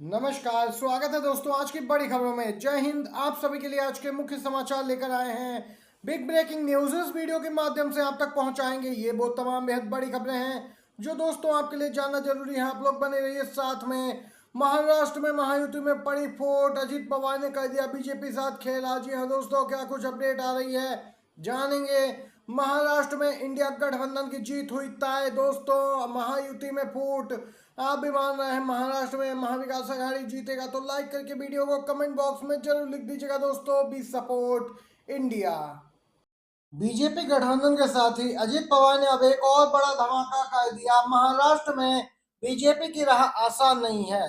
नमस्कार, स्वागत है दोस्तों आज की बड़ी खबरों में। जय हिंद। आप सभी के लिए आज के मुख्य समाचार लेकर आए हैं। बिग ब्रेकिंग न्यूज इस वीडियो के माध्यम से आप तक पहुंचाएंगे। ये वो तमाम बेहद बड़ी खबरें हैं जो दोस्तों आपके लिए जानना जरूरी है। आप लोग बने रहिए साथ में। महाराष्ट्र में महायुति में पड़ी फूट, अजीत पवार ने कर दिया बीजेपी साथ खेल। जी हाँ दोस्तों, क्या कुछ अपडेट आ रही है जानेंगे। महाराष्ट्र में इंडिया गठबंधन की जीत हुई तय दोस्तों। महायुति में फूट, आप भी मान रहे हैं महाराष्ट्र में महाविकास आघाड़ी जीतेगा, तो लाइक करके वीडियो को कमेंट बॉक्स में जरूर लिख दीजिएगा दोस्तों। B support India. बीजेपी गठबंधन के साथ ही अजीत पवार ने अब एक और बड़ा धमाका कर दिया। महाराष्ट्र में बीजेपी की राह आसान नहीं है।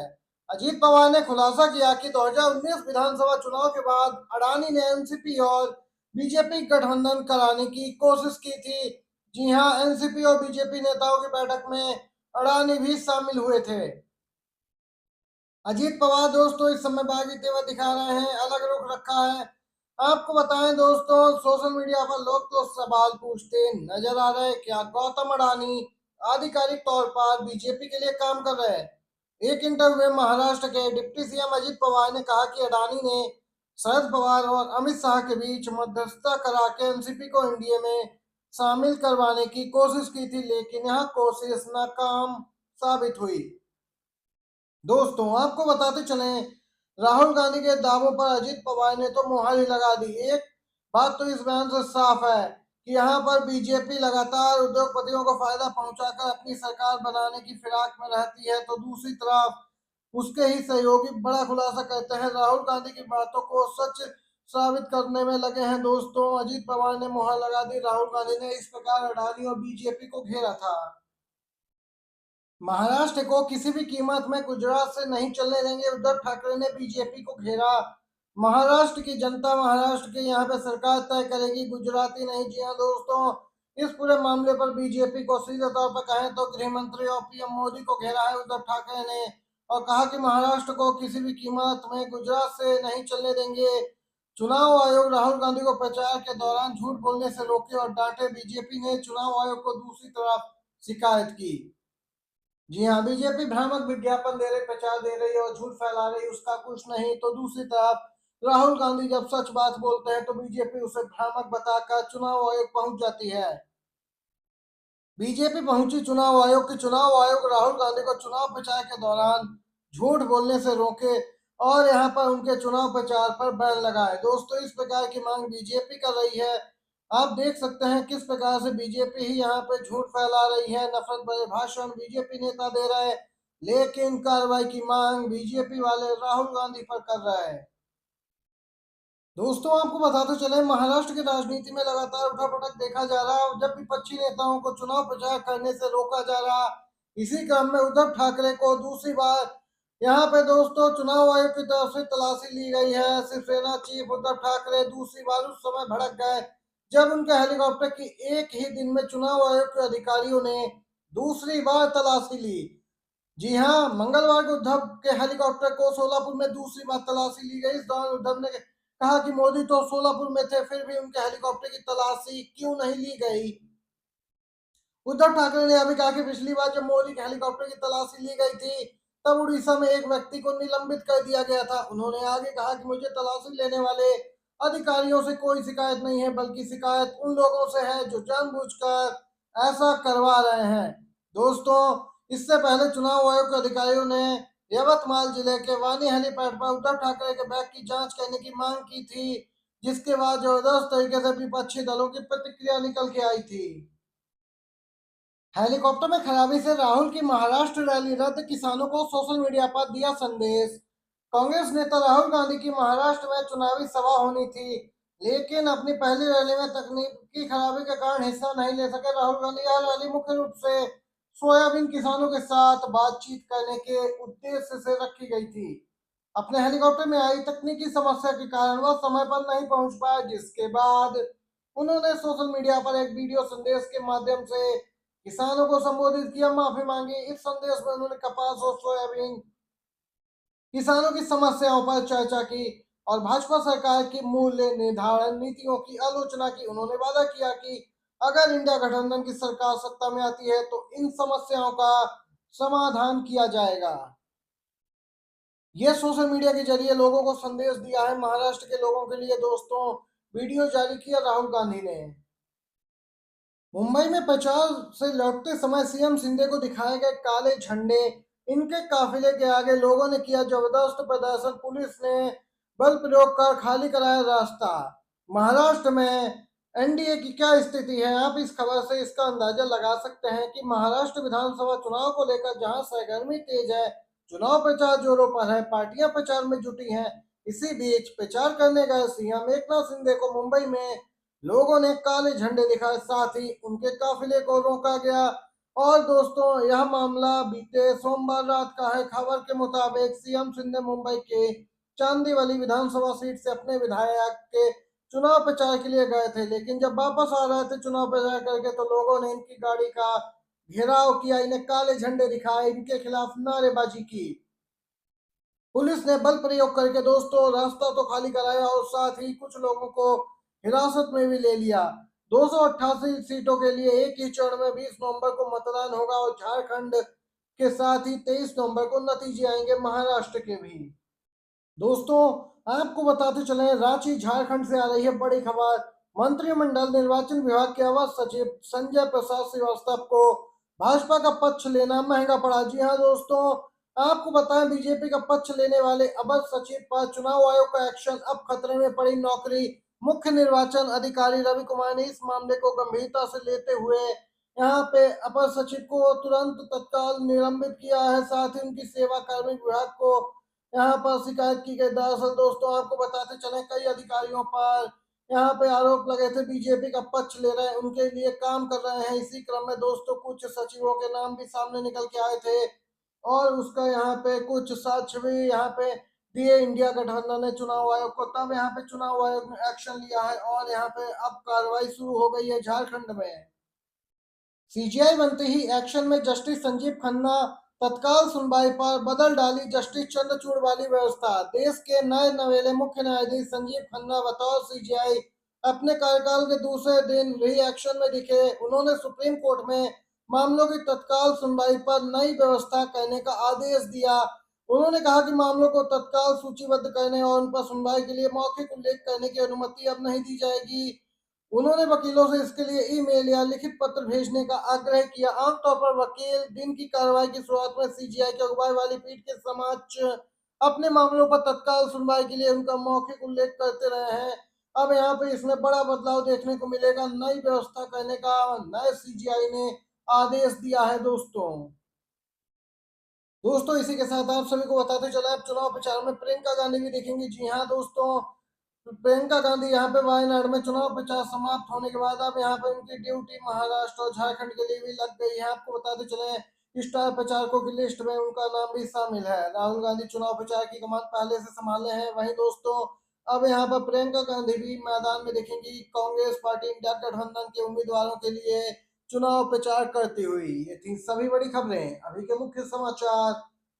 अजीत पवार ने खुलासा किया कि 2019 विधानसभा चुनाव के बाद अडानी ने एनसीपी और बीजेपी गठबंधन कराने की कोशिश की थी। जी हां, एनसीपी और बीजेपी नेताओं की बैठक में अडानी भी शामिल हुए थे। अजीत पवार दोस्तों इस समय बागी तेवर दिखा रहे हैं, अलग रुख रखा है। आपको बताएं दोस्तों, सोशल मीडिया पर लोग तो सवाल पूछते नजर आ रहे, क्या गौतम अडानी आधिकारिक तौर पर बीजेपी के लिए काम कर रहे हैं। एक इंटरव्यू में महाराष्ट्र के डिप्टी सीएम अजीत पवार ने कहा कि अडानी ने शरद पवार और अमित शाह के बीच मध्यस्थता करा के एनसीपी को एनडीए में शामिल करवाने की कोशिश की थी, लेकिन यह कोशिश नाकाम साबित हुई। दोस्तों आपको बताते चलें, राहुल गांधी के दावों पर अजीत पवार ने तो मुहर ही लगा दी। एक बात तो इस बयान से साफ है कि यहाँ पर बीजेपी लगातार उद्योगपतियों को फायदा पहुंचाकर अपनी सरकार बनाने की फिराक में रहती है, तो दूसरी तरफ उसके ही सहयोगी बड़ा खुलासा करते हैं, राहुल गांधी की बातों को सच साबित करने में लगे हैं। दोस्तों अजीत पवार ने मुहर लगा दी, राहुल गांधी ने इस प्रकार अडानी और बीजेपी को घेरा था। महाराष्ट्र को किसी भी कीमत में गुजरात से नहीं चलने देंगे, उद्धव ठाकरे ने बीजेपी को घेरा। महाराष्ट्र की जनता महाराष्ट्र के यहाँ पे सरकार तय करेगी, गुजराती नहीं। जी हाँ दोस्तों, इस पूरे मामले पर बीजेपी को सीधे तौर पर कहें तो गृह मंत्री और पीएम मोदी को घेरा है उद्धव ठाकरे ने, और कहा कि महाराष्ट्र को किसी भी कीमत में गुजरात से नहीं चलने देंगे। चुनाव आयोग राहुल गांधी को प्रचार के दौरान झूठ बोलने से रोके और डांटे। बीजेपी ने चुनाव आयोग को दूसरी तरफ शिकायत की। जी हाँ, बीजेपी भ्रामक विज्ञापन दे रही, प्रचार दे रही है और झूठ फैला रही, उसका कुछ नहीं। तो दूसरी तरफ राहुल गांधी जब सच बात बोलते हैं तो बीजेपी उसे भ्रामक बताकर चुनाव आयोग पहुंच जाती है। बीजेपी पहुंची चुनाव आयोग की, चुनाव आयोग राहुल गांधी को चुनाव प्रचार के दौरान झूठ बोलने से रोके और यहां पर उनके चुनाव प्रचार पर बैन लगाए। दोस्तों इस प्रकार की मांग बीजेपी कर रही है। आप देख सकते हैं किस प्रकार से बीजेपी ही यहाँ पे झूठ फैला रही है, नफरत भरे भाषण बीजेपी नेता दे रहे हैं, लेकिन कार्रवाई की मांग बीजेपी वाले राहुल गांधी पर कर रहे हैं। दोस्तों आपको बताते चले, महाराष्ट्र की राजनीति में लगातार उठापटक देखा जा रहा है। जब विपक्षी नेताओं को चुनाव प्रचार करने से रोका जा रहा, इसी क्रम में उद्धव ठाकरे को दूसरी बार यहाँ पे दोस्तों चुनाव आयोग की तरफ से तलाशी ली गई है। शिवसेना चीफ उद्धव ठाकरे दूसरी बार उस समय भड़क गए जब उनके हेलीकॉप्टर की एक ही दिन में चुनाव आयोग के अधिकारियों ने दूसरी बार तलाशी ली। जी हाँ, मंगलवार को उद्धव के हेलीकॉप्टर को सोलापुर में दूसरी बार तलाशी ली गई। इस दौरान उद्धव ने कहा कि मोदी तो सोलापुर में थे, फिर भी उनके हेलीकॉप्टर की तलाशी क्यों नहीं ली गई। उद्धव ठाकरे ने अभी कहा कि पिछली बार जब मोदी के हेलीकॉप्टर की तलाशी ली गई थी तब उड़ीसा में एक व्यक्ति को निलंबित कर दिया गया था। उन्होंने आगे कहा कि मुझे तलाशी लेने वाले अधिकारियों से कोई शिकायत नहीं है, बल्कि शिकायत उन लोगों से है जो जानबूझकर ऐसा करवा रहे हैं। दोस्तों इससे पहले चुनाव आयोग के अधिकारियों ने यवतमाल जिले के वानी हेलीपैड पर उद्धव ठाकरे के बैग की जांच करने की मांग की थी, जिसके बाद जबरदस्त तरीके से विपक्षी दलों की प्रतिक्रिया निकल के आई थी। हेलीकॉप्टर में खराबी से राहुल की महाराष्ट्र रैली रद्द, किसानों को सोशल मीडिया पर दिया संदेश। कांग्रेस नेता राहुल गांधी की महाराष्ट्र में चुनावी सभा होनी थी, लेकिन अपनी पहली रैली में तकनीकी खराबी के कारण हिस्सा नहीं ले सके राहुल गांधी। यह रैली मुख्य रूप से सोयाबीन किसानों के साथ बातचीत करने के उद्देश्य से रखी गई थी। अपने हेलीकॉप्टर में आई तकनीकी समस्या के कारण वह समय पर नहीं पहुंच पाए, जिसके बाद उन्होंने सोशल मीडिया पर एक वीडियो संदेश के माध्यम से किसानों को संबोधित किया, माफी मांगी। इस संदेश में उन्होंने कपास और सोयाबीन किसानों की समस्याओं पर चर्चा की और भाजपा सरकार की मूल्य निर्धारण नीतियों की आलोचना की। उन्होंने वादा किया कि अगर इंडिया गठबंधन की सरकार सत्ता में आती है तो इन समस्याओं का समाधान किया जाएगा। ये सोशल मीडिया के जरिए लोगों को संदेश दिया है। महाराष्ट्र के लोगों के लिए दोस्तों वीडियो जारी किया राहुल गांधी ने। मुंबई में प्रचार से लौटते समय सीएम शिंदे को दिखाए गए काले झंडे, इनके काफिले के आगे लोगों ने किया जबरदस्त प्रदर्शन, पुलिस ने बल प्रयोग कर खाली कराया रास्ता। महाराष्ट्र में एनडीए की क्या स्थिति है, आप इस खबर से इसका अंदाजा लगा सकते हैं कि महाराष्ट्र विधानसभा चुनाव को लेकर जहां सरगर्मी तेज है, चुनाव प्रचार जोरों पर है, पार्टियां प्रचार में जुटी हैं। इसी बीच प्रचार करने गए सीएम एकनाथ शिंदे को मुंबई में लोगों ने काले झंडे दिखाए, साथ ही उनके काफिले को रोका गया। और दोस्तों यह मामला बीते सोमवार रात का है। खबर के मुताबिक सीएम शिंदे मुंबई के चांदीवली विधानसभा सीट से अपने विधायक के चुनाव प्रचार के लिए गए थे, लेकिन जब वापस आ रहे थे चुनाव प्रचार करके तो लोगों ने इनकी गाड़ी का घेराव किया, इन्हें काले झंडे दिखाए, इनके खिलाफ नारेबाजी की। पुलिस ने बल प्रयोग करके दोस्तों रास्ता तो खाली कराया और साथ ही कुछ लोगों को हिरासत में भी ले लिया। 288 सीटों के लिए एक ही चरण में 20 नवंबर को मतदान होगा और झारखंड के साथ ही 23 नवंबर को नतीजे आएंगे महाराष्ट्र के भी। दोस्तों आपको बताते चले रांची झारखंड से आ रही है बड़ी खबर। मंत्रिमंडल निर्वाचन विभाग के अवर सचिव संजय प्रसाद श्रीवास्तव को भाजपा का पक्ष लेना महंगा पड़ा। जी हाँ दोस्तों, आपको बताएं बीजेपी का पक्ष लेने वाले अवर सचिव पर चुनाव आयोग का एक्शन, अब खतरे में पड़ी नौकरी। मुख्य निर्वाचन अधिकारी रवि कुमार ने इस मामले को गंभीरता से लेते हुए यहाँ पे अपर सचिव को तुरंत तत्काल निलंबित किया है, साथ ही उनकी सेवा कार्मिक विभाग को यहाँ पर शिकायत की गई। दरअसल दोस्तों आपको बताते चले कई अधिकारियों पर यहाँ पे आरोप लगे थे, बीजेपी का पक्ष ले रहे हैं, उनके लिए काम कर रहे हैं। इसी क्रम में दोस्तों कुछ सचिवों के नाम भी सामने निकल के आए थे और उसका यहाँ पे कुछ साक्ष्य भी यहाँ पे दिए इंडिया गठबंधन ने चुनाव आयोग को। तब यहाँ पे चुनाव आयोग ने एक्शन लिया है और यहाँ पे अब कार्रवाई शुरू हो गई है झारखंड में। सीजीआई बनते ही एक्शन में जस्टिस संजीव खन्ना, तत्काल सुनवाई पर बदल डाली जस्टिस चंद्रचूड़ वाली व्यवस्था। देश के नए नवेले मुख्य न्यायाधीश संजीव खन्ना बतौर सीजीआई अपने कार्यकाल के दूसरे दिन री एक्शन में दिखे। उन्होंने सुप्रीम कोर्ट में मामलों की तत्काल सुनवाई पर नई व्यवस्था करने का आदेश दिया। उन्होंने कहा कि मामलों को तत्काल सूचीबद्ध करने और उन पर सुनवाई के लिए मौखिक उल्लेख करने की अनुमति अब नहीं दी जाएगी। उन्होंने वकीलों से इसके लिए ईमेल या लिखित पत्र भेजने का आग्रह किया। आमतौर पर वकील दिन की कार्रवाई की शुरुआत में सीजीआई की अगुवाई वाली पीठ के समक्ष अपने मामलों पर तत्काल सुनवाई के लिए उनका मौखिक उल्लेख करते रहे हैं। अब यहाँ पे इसमें बड़ा बदलाव देखने को मिलेगा, नई व्यवस्था करने का नए सीजीआई ने आदेश दिया है। दोस्तों इसी के साथ आप सभी को बताते चले अब चुनाव प्रचार में प्रियंका गांधी भी दिखेंगी। जी हाँ दोस्तों, प्रियंका गांधी यहाँ पे वायनाड में चुनाव प्रचार समाप्त होने के बाद अब यहाँ पे उनकी ड्यूटी महाराष्ट्र और झारखंड के लिए भी लग गई है। आपको बताते चले स्टार प्रचारकों की लिस्ट में उनका नाम भी शामिल है। राहुल गांधी चुनाव प्रचार की कमान पहले से संभाले हैं, वहीं दोस्तों अब यहाँ पर प्रियंका गांधी भी मैदान में दिखेंगी कांग्रेस पार्टी इंडिया गठबंधन के उम्मीदवारों के लिए चुनाव प्रचार करती हुई। ये थी सभी बड़ी खबरें, अभी के मुख्य समाचार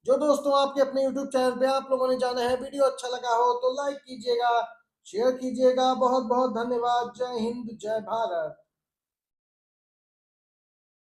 जो दोस्तों आपके अपने यूट्यूब चैनल पे आप लोगों ने जाना है। वीडियो अच्छा लगा हो तो लाइक कीजिएगा, शेयर कीजिएगा। बहुत बहुत धन्यवाद। जय हिंद, जय भारत।